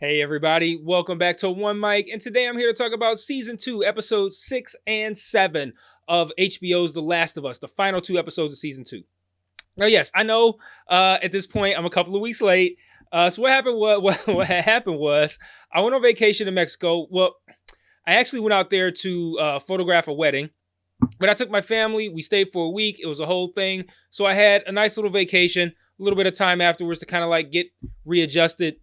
Hey everybody, welcome back to One Mic, and today I'm here to talk about Season 2, Episodes 6 and 7 of HBO's The Last of Us, the final 2 episodes of Season 2. Now yes, I know at this point I'm a couple of weeks late, so what happened was I went on vacation to Mexico. Well, I actually went out there to photograph a wedding, but I took my family, we stayed for a week, it was a whole thing, so I had a nice little vacation, a little bit of time afterwards to kind of like get readjusted,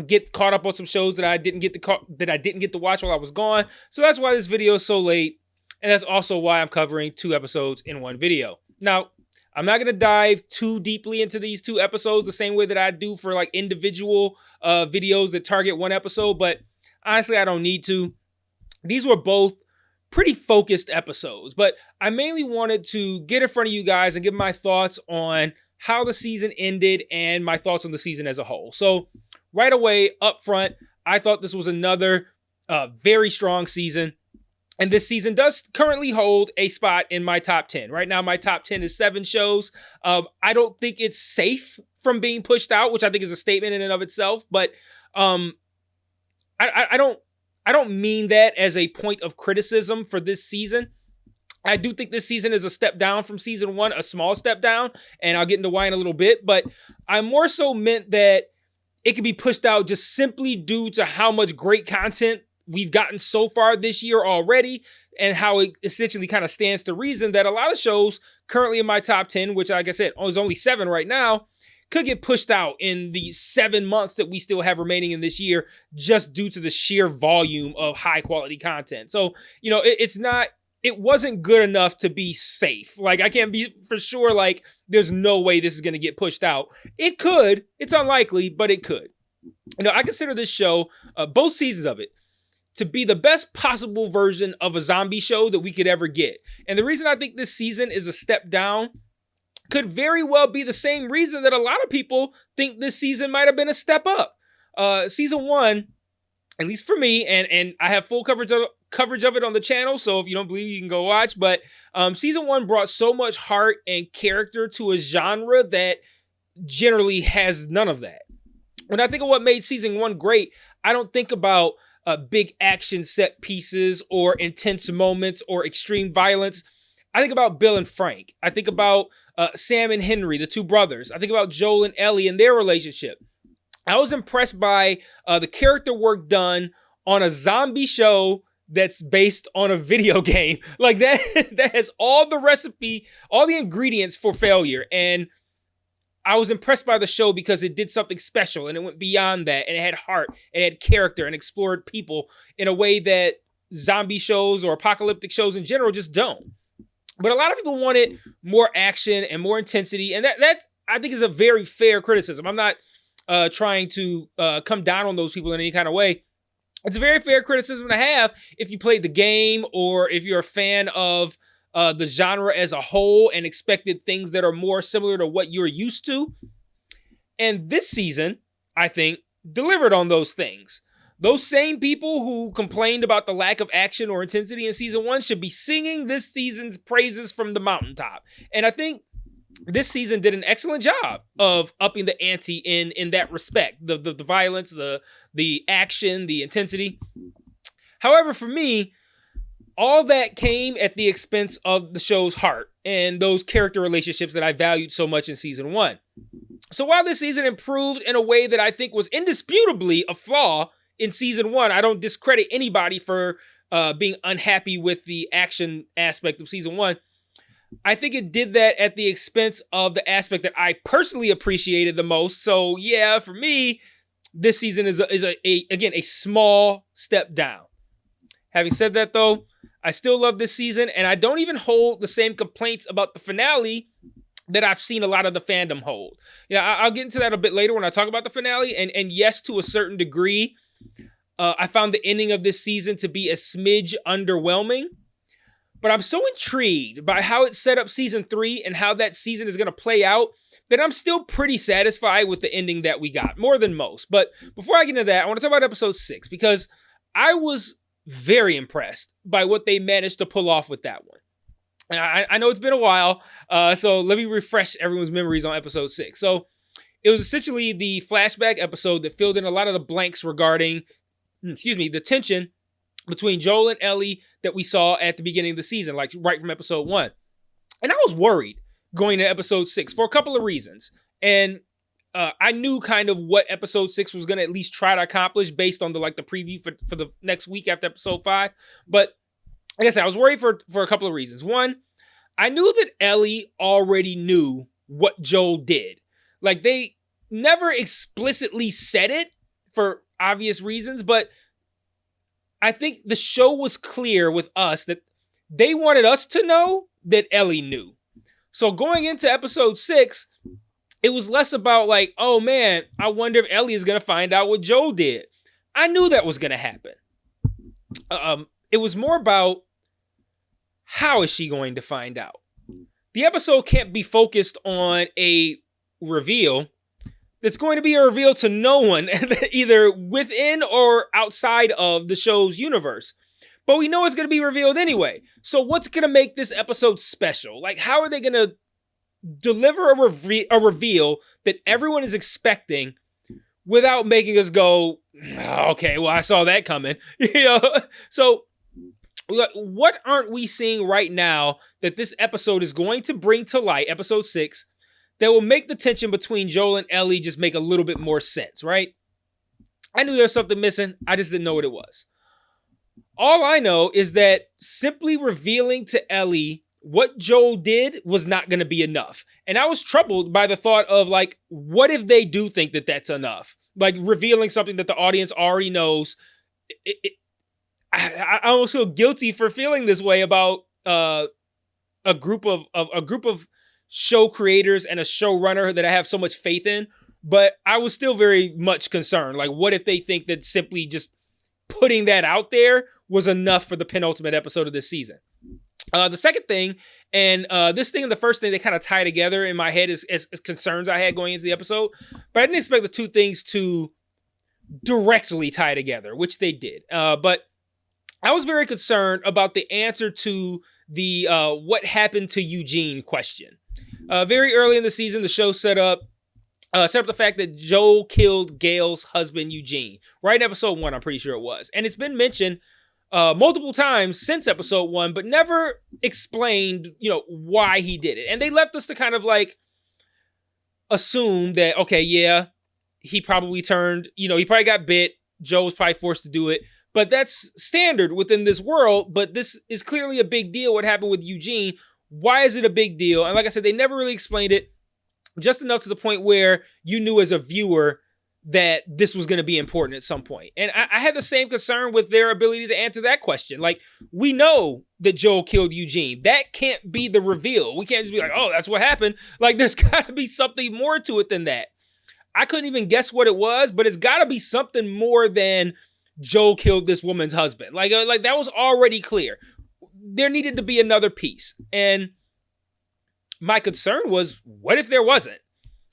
get caught up on some shows that I didn't get to watch while I was gone. So that's why this video is so late. And that's also why I'm covering 2 episodes in one video. Now, I'm not going to dive too deeply into these 2 episodes the same way that I do for like individual videos that target one episode. But honestly, I don't need to. These were both pretty focused episodes. But I mainly wanted to get in front of you guys and give my thoughts on how the season ended and my thoughts on the season as a whole. So right away, up front, I thought this was another very strong season. And this season does currently hold a spot in my top 10. Right now, my top 10 is 7 shows. I don't think it's safe from being pushed out, which I think is a statement in and of itself. But I don't mean that as a point of criticism for this season. I do think this season is a step down from season 1, a small step down. And I'll get into why in a little bit. But I more so meant that it could be pushed out just simply due to how much great content we've gotten so far this year already, and how it essentially kind of stands to reason that a lot of shows currently in my top 10, which like I said, there's only 7 right now, could get pushed out in the 7 months that we still have remaining in this year just due to the sheer volume of high quality content. So, you know, it wasn't good enough to be safe. Like, I can't be for sure, like, there's no way this is going to get pushed out. It could. It's unlikely, but it could. You know, I consider this show, both seasons of it, to be the best possible version of a zombie show that we could ever get. And the reason I think this season is a step down could very well be the same reason that a lot of people think this season might have been a step up. Season 1, at least for me, and I have full coverage of it on the channel, so if you don't believe me, you can go watch. But season 1 brought so much heart and character to a genre that generally has none of that. When I think of what made season 1 great, I don't think about big action set pieces or intense moments or extreme violence. I think about Bill and Frank. I think about Sam and Henry, the 2 brothers. I think about Joel and Ellie and their relationship. I was impressed by the character work done on a zombie show that's based on a video game. Like that has all the recipe, all the ingredients for failure. And I was impressed by the show because it did something special and it went beyond that, and it had heart, it had character, and explored people in a way that zombie shows or apocalyptic shows in general just don't. But a lot of people wanted more action and more intensity, and that I think is a very fair criticism. I'm not trying to come down on those people in any kind of way. It's a very fair criticism to have if you played the game or if you're a fan of the genre as a whole and expected things that are more similar to what you're used to. And this season, I think, delivered on those things. Those same people who complained about the lack of action or intensity in season 1 should be singing this season's praises from the mountaintop. And I think this season did an excellent job of upping the ante in that respect. The violence, the action, the intensity. However, for me, all that came at the expense of the show's heart and those character relationships that I valued so much in season 1. So while this season improved in a way that I think was indisputably a flaw in season 1, I don't discredit anybody for being unhappy with the action aspect of season 1. I think it did that at the expense of the aspect that I personally appreciated the most. So yeah, for me, this season is a small step down. Having said that though, I still love this season, and I don't even hold the same complaints about the finale that I've seen a lot of the fandom hold. Yeah, I'll get into that a bit later when I talk about the finale. And yes, to a certain degree, I found the ending of this season to be a smidge underwhelming. But I'm so intrigued by how it set up season 3 and how that season is going to play out that I'm still pretty satisfied with the ending that we got, more than most. But before I get into that, I want to talk about episode 6, because I was very impressed by what they managed to pull off with that one. I know it's been a while, so let me refresh everyone's memories on episode 6. So It was essentially the flashback episode that filled in a lot of the blanks regarding, the tension between Joel and Ellie that we saw at the beginning of the season, like right from episode 1. And I was worried going to episode 6 for a couple of reasons. And I knew kind of what episode 6 was going to at least try to accomplish based on the preview for the next week after episode 5. But like I said, I was worried for a couple of reasons. One, I knew that Ellie already knew what Joel did. Like, they never explicitly said it for obvious reasons, but I think the show was clear with us that they wanted us to know that Ellie knew. So going into episode 6, it was less about like, oh man, I wonder if Ellie is going to find out what Joel did. I knew that was going to happen. It was more about how is she going to find out? The episode can't be focused on a reveal that's going to be a reveal to no one, either within or outside of the show's universe. But we know it's going to be revealed anyway. So what's going to make this episode special? Like, how are they going to deliver a reveal that everyone is expecting without making us go, okay, well, I saw that coming. So what aren't we seeing right now that this episode is going to bring to light, episode 6, that will make the tension between Joel and Ellie just make a little bit more sense, right? I knew there was something missing. I just didn't know what it was. All I know is that simply revealing to Ellie what Joel did was not going to be enough. And I was troubled by the thought of like, what if they do think that that's enough? Like revealing something that the audience already knows. I almost feel guilty for feeling this way about a group of show creators and a showrunner that I have so much faith in. But I was still very much concerned. Like, what if they think that simply just putting that out there was enough for the penultimate episode of this season? The second thing, and this thing and the first thing, they kind of tie together in my head as concerns I had going into the episode. But I didn't expect the two things to directly tie together, which they did. But I was very concerned about the answer to the what happened to Eugene question. Very early in the season, the show set up the fact that Joel killed Gail's husband, Eugene. Right in episode 1, I'm pretty sure it was. And it's been mentioned multiple times since episode 1, but never explained, why he did it. And they left us to kind of like assume that, okay, yeah, he probably he probably got bit. Joe was probably forced to do it. But that's standard within this world. But this is clearly a big deal, what happened with Eugene. Why is it a big deal? And like I said, they never really explained it, just enough to the point where you knew as a viewer that this was going to be important at some point. And I had the same concern with their ability to answer that question. Like, we know that Joel killed Eugene. That can't be the reveal. We can't just be like, oh, that's what happened. Like, there's got to be something more to it than that. I couldn't even guess what it was, but it's got to be something more than Joel killed this woman's husband. Like that was already clear. There needed to be another piece. And my concern was, what if there wasn't?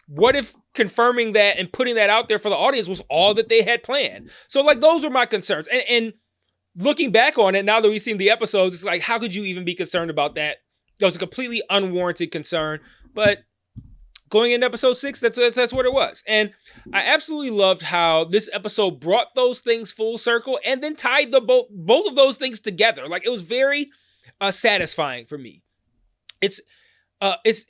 What if confirming that and putting that out there for the audience was all that they had planned? So like, those were my concerns. And looking back on it, now that we've seen the episodes, it's like, how could you even be concerned about that? That was a completely unwarranted concern. But going into episode 6, that's what it was. And I absolutely loved how this episode brought those things full circle and then tied both of those things together. Like, it was very satisfying for me. It's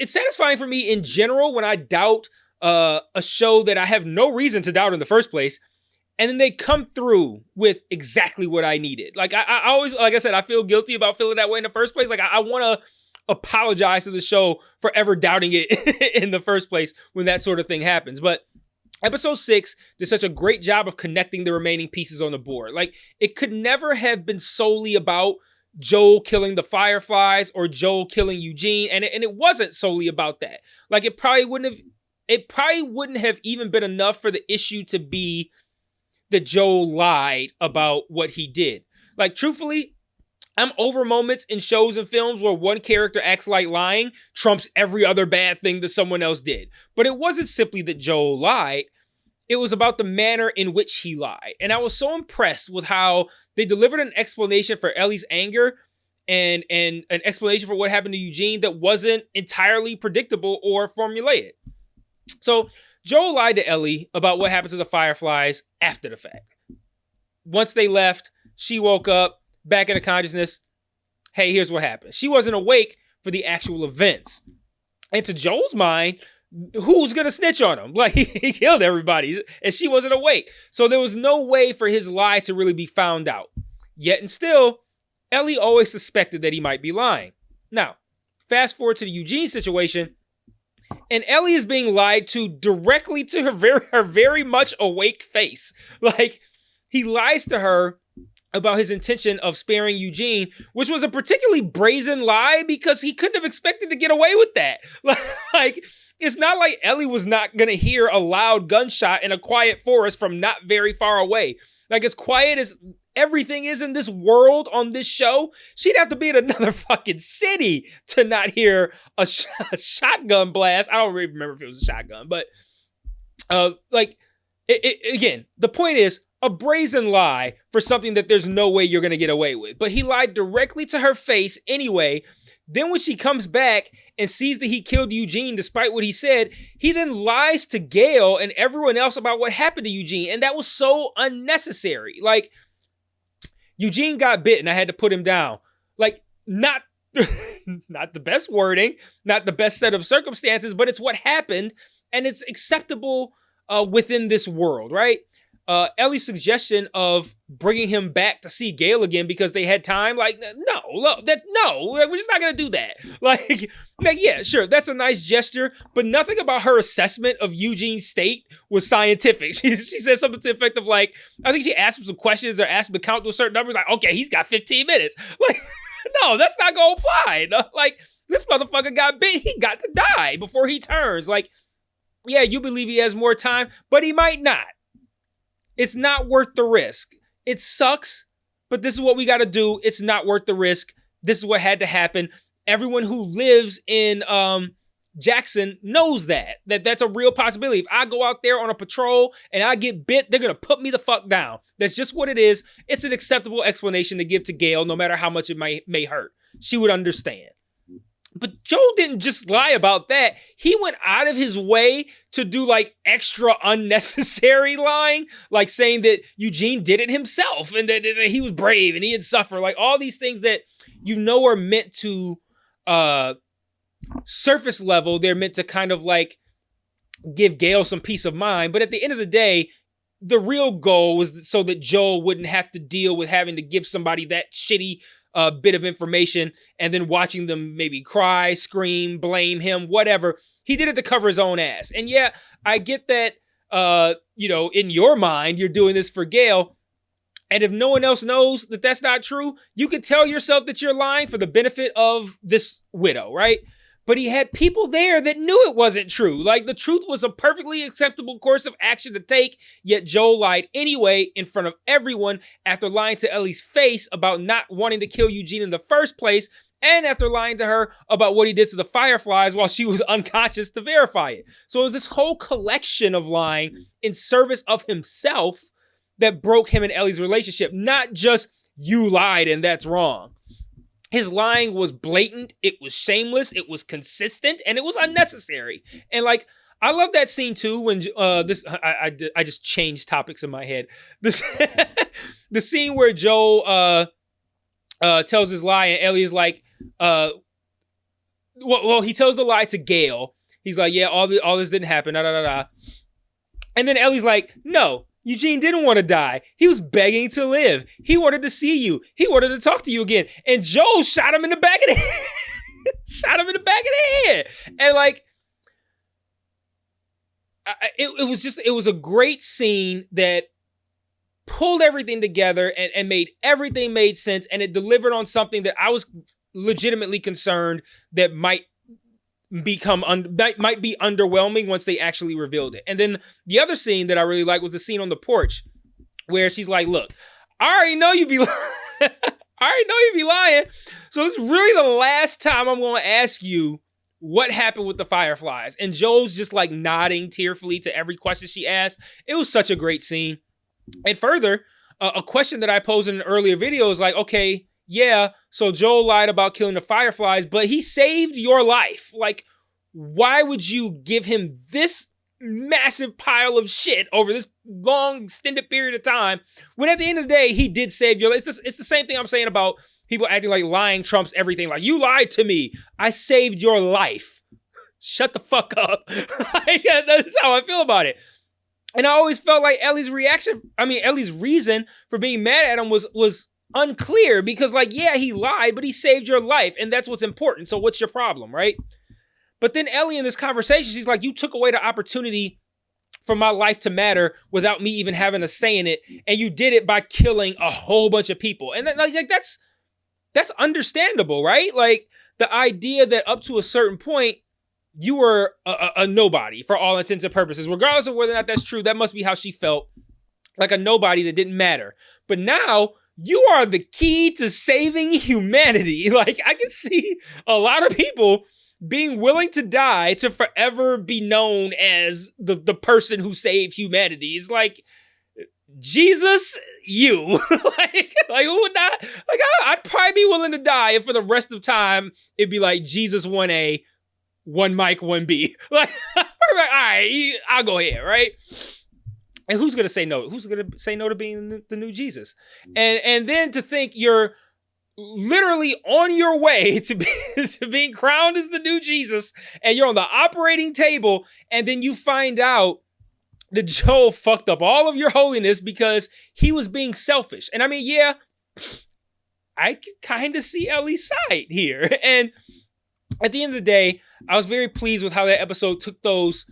satisfying for me in general when I doubt a show that I have no reason to doubt in the first place, and then they come through with exactly what I needed. Like, I always, like I said, I feel guilty about feeling that way in the first place. Like, I want to apologize to the show for ever doubting it in the first place when that sort of thing happens. But episode 6 did such a great job of connecting the remaining pieces on the board. Like, it could never have been solely about Joel killing the Fireflies or Joel killing Eugene, and it wasn't solely about that. Like, it probably wouldn't have even been enough for the issue to be that Joel lied about what he did. Like, truthfully, I'm over moments in shows and films where one character acts like lying trumps every other bad thing that someone else did. But it wasn't simply that Joel lied. It was about the manner in which he lied. And I was so impressed with how they delivered an explanation for Ellie's anger and an explanation for what happened to Eugene that wasn't entirely predictable or formulaic. So Joel lied to Ellie about what happened to the Fireflies after the fact. Once they left, she woke up, back into consciousness. Hey, here's what happened. She wasn't awake for the actual events. And to Joel's mind, who's going to snitch on him? Like, he killed everybody, and she wasn't awake. So there was no way for his lie to really be found out. Yet and still, Ellie always suspected that he might be lying. Now, fast forward to the Eugene situation, and Ellie is being lied to directly to her very much awake face. Like, he lies to her about his intention of sparing Eugene, which was a particularly brazen lie because he couldn't have expected to get away with that. Like, it's not like Ellie was not going to hear a loud gunshot in a quiet forest from not very far away. Like, as quiet as everything is in this world on this show, she'd have to be in another fucking city to not hear a shotgun blast. I don't really remember if it was a shotgun, but again, the point is, a brazen lie for something that there's no way you're going to get away with. But he lied directly to her face anyway. Then when she comes back and sees that he killed Eugene despite what he said, he then lies to Gail and everyone else about what happened to Eugene. And that was so unnecessary. Like, Eugene got bit and I had to put him down. Like, not the best wording, not the best set of circumstances, but it's what happened. And it's acceptable within this world, right? Ellie's suggestion of bringing him back to see Gail again because they had time, like, no, we're just not gonna do that. Like, yeah, sure, that's a nice gesture, but nothing about her assessment of Eugene's state was scientific. She said something to the effect of, like, I think she asked him some questions or asked him to count to a certain number. Like, okay, he's got 15 minutes. Like, no, that's not gonna fly. No, like, this motherfucker got bit. He got to die before he turns. Like, yeah, you believe he has more time, but he might not. It's not worth the risk. It sucks, but this is what we got to do. It's not worth the risk. This is what had to happen. Everyone who lives in Jackson knows that's a real possibility. If I go out there on a patrol and I get bit, they're going to put me the fuck down. That's just what it is. It's an acceptable explanation to give to Gail, no matter how much it may hurt. She would understand. But Joel didn't just lie about that. He went out of his way to do, like, extra unnecessary lying, like saying that Eugene did it himself and that he was brave and he had suffered. Like, all these things that are meant to surface level. They're meant to kind of, like, give Gail some peace of mind. But at the end of the day, the real goal was so that Joel wouldn't have to deal with having to give somebody that shitty bit of information and then watching them maybe cry, scream, blame him, whatever. He did it to cover his own ass. And yeah, I get that, in your mind, you're doing this for Gail. And if no one else knows that that's not true, you could tell yourself that you're lying for the benefit of this widow, right? But he had people there that knew it wasn't true. Like, the truth was a perfectly acceptable course of action to take, yet Joel lied anyway in front of everyone after lying to Ellie's face about not wanting to kill Eugene in the first place, and after lying to her about what he did to the Fireflies while she was unconscious to verify it. So it was this whole collection of lying in service of himself that broke him and Ellie's relationship, not just you lied and that's wrong. His lying was blatant, it was shameless, it was consistent, and it was unnecessary. And, like, I love that scene too when I just changed topics in my head. The scene where Joel tells his lie and Ellie is like, he tells the lie to Gail. He's like, yeah, all this didn't happen, da da da da. And then Ellie's like, no, Eugene didn't want to die. He was begging to live. He wanted to see you. He wanted to talk to you again. And Joel shot him in the back of the head. And, like, it was a great scene that pulled everything together and made everything made sense. And it delivered on something that I was legitimately concerned that might be underwhelming once they actually revealed it. And then the other scene that I really liked was the scene on the porch where she's like, look, I already know you be lying. So this is really the last time I'm going to ask you what happened with the Fireflies. And Joel's just, like, nodding tearfully to every question she asked. It was such a great scene. And further, a question that I posed in an earlier video is like, okay, yeah, so Joel lied about killing the Fireflies, but he saved your life. Like, why would you give him this massive pile of shit over this long extended period of time, when at the end of the day, he did save your life. It's the same thing I'm saying about people acting like lying trumps everything. Like, you lied to me. I saved your life. Shut the fuck up. That's how I feel about it. And I always felt like Ellie's reason for being mad at him was unclear, because, like, yeah, he lied, but he saved your life, and that's what's important. So what's your problem, right? But then Ellie in this conversation, she's like, you took away the opportunity for my life to matter without me even having a say in it, and you did it by killing a whole bunch of people. And then, like that's understandable, right? Like, the idea that up to a certain point, you were a nobody for all intents and purposes. Regardless of whether or not that's true, that must be how she felt, like a nobody that didn't matter. But now, you are the key to saving humanity. Like, I can see a lot of people being willing to die to forever be known as the person who saved humanity. It's like, Jesus, you. like who would not? Like, I'd probably be willing to die if for the rest of time, it'd be like Jesus 1A, 1 Mike, 1B. Like, all right, I'll go ahead, right? And who's going to say no? Who's going to say no to being the new Jesus? And then to think you're literally on your way to being crowned as the new Jesus, and you're on the operating table, and then you find out that Joel fucked up all of your holiness because he was being selfish. And I mean, yeah, I can kind of see Ellie's side here. And at the end of the day, I was very pleased with how that episode took those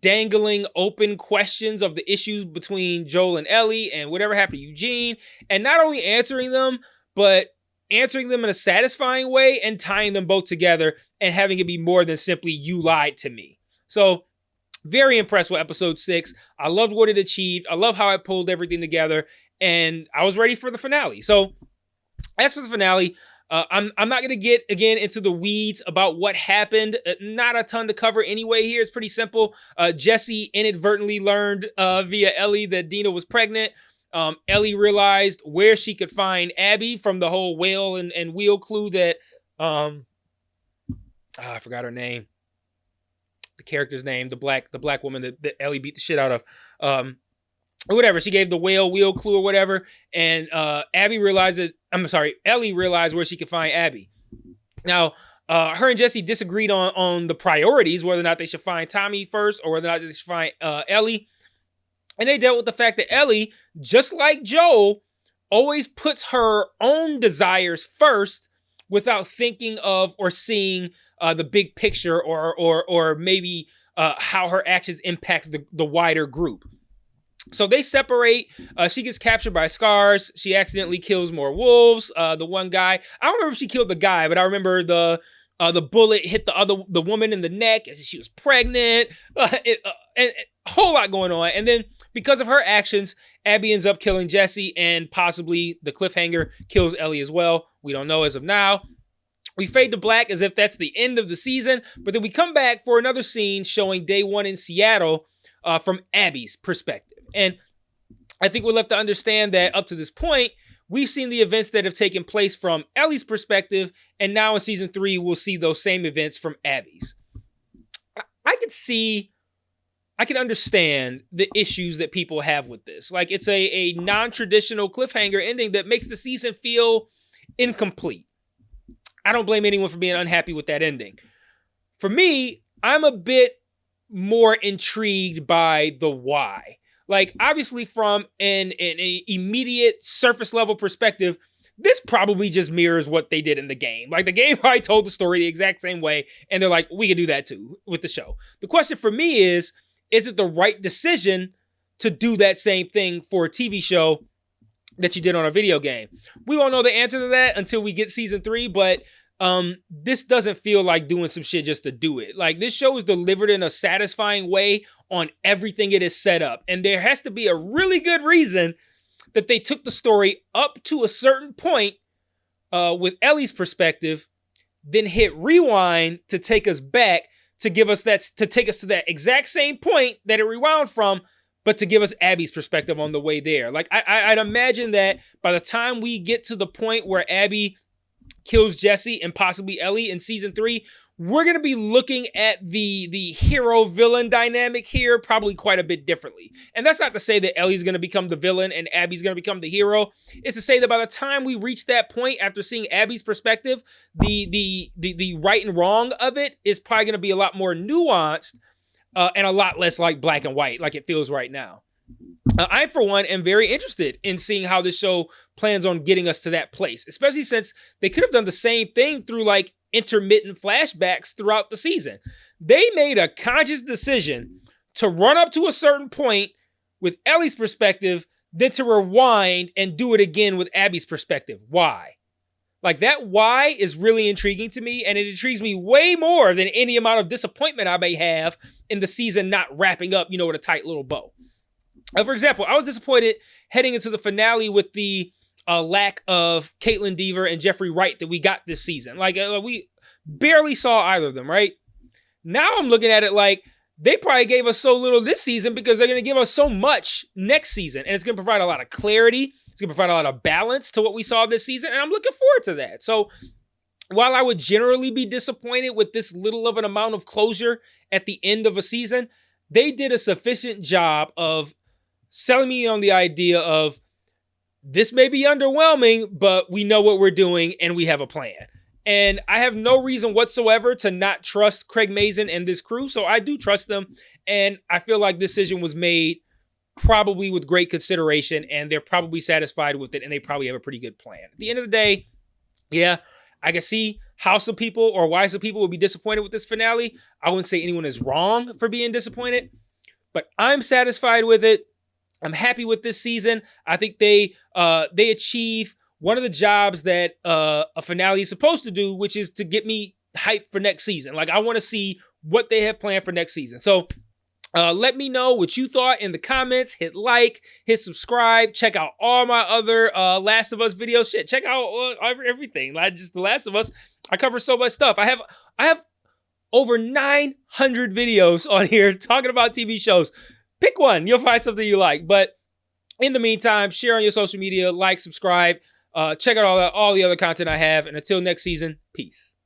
dangling open questions of the issues between Joel and Ellie and whatever happened to Eugene, and not only answering them, but answering them in a satisfying way and tying them both together and having it be more than simply, you lied to me. So, very impressed with episode 6. I loved what it achieved. I love how it pulled everything together, and I was ready for the finale. So, as for the finale, I'm not going to get, again, into the weeds about what happened. Not a ton to cover anyway here. It's pretty simple. Jesse inadvertently learned via Ellie that Dina was pregnant. Ellie realized where she could find Abby from the whole whale and wheel clue that... I forgot her name. The character's name. The black woman that Ellie beat the shit out of. Or whatever. She gave the wheel clue or whatever. And Ellie realized where she could find Abby. Now, her and Jesse disagreed on the priorities, whether or not they should find Tommy first or whether or not they should find Ellie. And they dealt with the fact that Ellie, just like Joel, always puts her own desires first without thinking of or seeing the big picture or maybe how her actions impact the wider group. So they separate. She gets captured by Scars. She accidentally kills more wolves. The one guy, I don't remember if she killed the guy, but I remember the bullet hit the woman in the neck. She was pregnant. And a whole lot going on. And then because of her actions, Abby ends up killing Jesse, and possibly the cliffhanger kills Ellie as well. We don't know as of now. We fade to black as if that's the end of the season, but then we come back for another scene showing day 1 in Seattle from Abby's perspective. And I think we're left to understand that up to this point, we've seen the events that have taken place from Ellie's perspective, and now in season 3, we'll see those same events from Abby's. I can understand the issues that people have with this. Like, it's a non-traditional cliffhanger ending that makes the season feel incomplete. I don't blame anyone for being unhappy with that ending. For me, I'm a bit more intrigued by the why. Like, obviously from an immediate surface level perspective, this probably just mirrors what they did in the game. Like, the game probably told the story the exact same way, and they're like, we can do that too with the show. The question for me is it the right decision to do that same thing for a TV show that you did on a video game? We won't know the answer to that until we get season 3, but this doesn't feel like doing some shit just to do it. Like, this show is delivered in a satisfying way on everything it is set up. And there has to be a really good reason that they took the story up to a certain point with Ellie's perspective, then hit rewind to take us back to take us to that exact same point that it rewound from, but to give us Abby's perspective on the way there. Like, I'd imagine that by the time we get to the point where Abby kills Jesse and possibly Ellie in season 3, we're going to be looking at the hero-villain dynamic here probably quite a bit differently. And that's not to say that Ellie's going to become the villain and Abby's going to become the hero. It's to say that by the time we reach that point, after seeing Abby's perspective, the right and wrong of it is probably going to be a lot more nuanced and a lot less like black and white, like it feels right now. I, for one, am very interested in seeing how this show plans on getting us to that place, especially since they could have done the same thing through like intermittent flashbacks throughout the season. They made a conscious decision to run up to a certain point with Ellie's perspective, then to rewind and do it again with Abby's perspective. Why? Like, that why is really intriguing to me, and it intrigues me way more than any amount of disappointment I may have in the season not wrapping up, with a tight little bow. For example, I was disappointed heading into the finale with the lack of Caitlin Dever and Jeffrey Wright that we got this season. Like, we barely saw either of them, right? Now I'm looking at it like they probably gave us so little this season because they're going to give us so much next season. And it's going to provide a lot of clarity. It's going to provide a lot of balance to what we saw this season. And I'm looking forward to that. So while I would generally be disappointed with this little of an amount of closure at the end of a season, they did a sufficient job of selling me on the idea of this may be underwhelming, but we know what we're doing and we have a plan. And I have no reason whatsoever to not trust Craig Mazin and this crew. So I do trust them. And I feel like this decision was made probably with great consideration, and they're probably satisfied with it, and they probably have a pretty good plan. At the end of the day, yeah, I can see how some people or why some people would be disappointed with this finale. I wouldn't say anyone is wrong for being disappointed, but I'm satisfied with it. I'm happy with this season. I think they achieve one of the jobs that a finale is supposed to do, which is to get me hyped for next season. Like, I want to see what they have planned for next season. So let me know what you thought in the comments. Hit like, hit subscribe, check out all my other Last of Us videos. Shit, check out everything. Like, just The Last of Us. I cover so much stuff. I have over 900 videos on here talking about TV shows. Pick one. You'll find something you like. But in the meantime, share on your social media, like, subscribe, check out all the other content I have. And until next season, peace.